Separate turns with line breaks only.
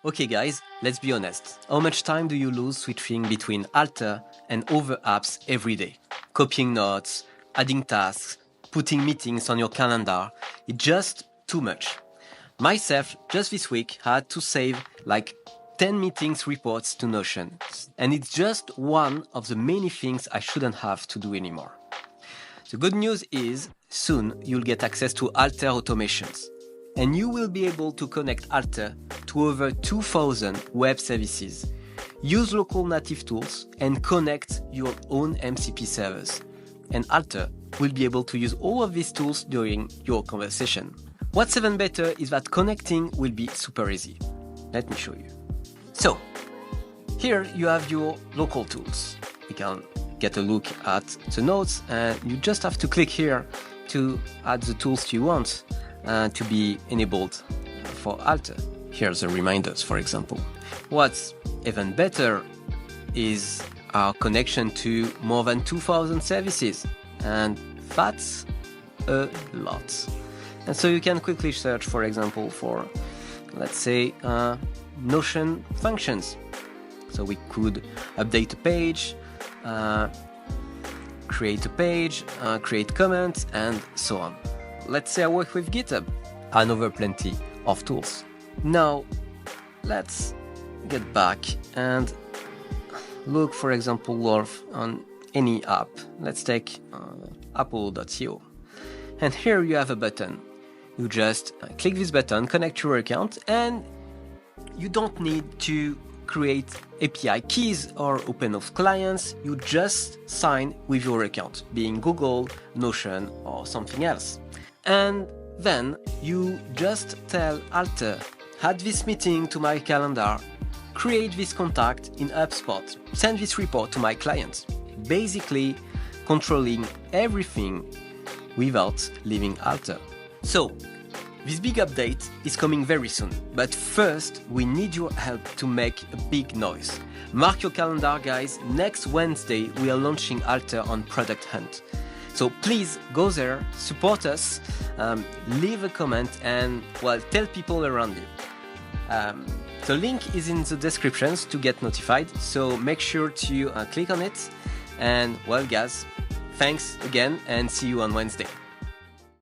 Okay guys, let's be honest. How much time do you lose switching between Alter and other apps every day? Copying notes, adding tasks, putting meetings on your calendar. It's just too much. Myself, just this week, had to save like 10 meetings reports to Notion. And it's just one of the many things I shouldn't have to do anymore. The good news is, soon you'll get access to Alter automations. And you will be able to connect Alter to over 2,000 web services, use local native tools, and connect your own MCP servers. And Alter will be able to use all of these tools during your conversation. What's even better is that connecting will be super easy. Let me show you. So, here you have your local tools. You can get a look at the notes, and you just have to click here to add the tools you want to be enabled for Alter. Here's the reminders, for example. What's even better is our connection to more than 2,000 services, and that's a lot. And so you can quickly search, for example, for, let's say, Notion functions. So we could update a page, create a page, create comments, and so on. Let's say I work with GitHub, another plenty of tools. Now, let's get back and look, for example, on any app. Let's take apple.io. And here you have a button. You just click this button, connect your account, and you don't need to create API keys or open up clients. You just sign with your account, being Google, Notion, or something else. And then you just tell Alter, add this meeting to my calendar, create this contact in HubSpot, send this report to my client. Basically controlling everything without leaving Alter. So, this big update is coming very soon, but first we need your help to make a big noise. Mark your calendar, guys. Next Wednesday we are launching Alter on Product Hunt. So please go there, support us, leave a comment, and tell people around you. The link is in the descriptions to get notified, so make sure to click on it. And guys, thanks again, and see you on Wednesday.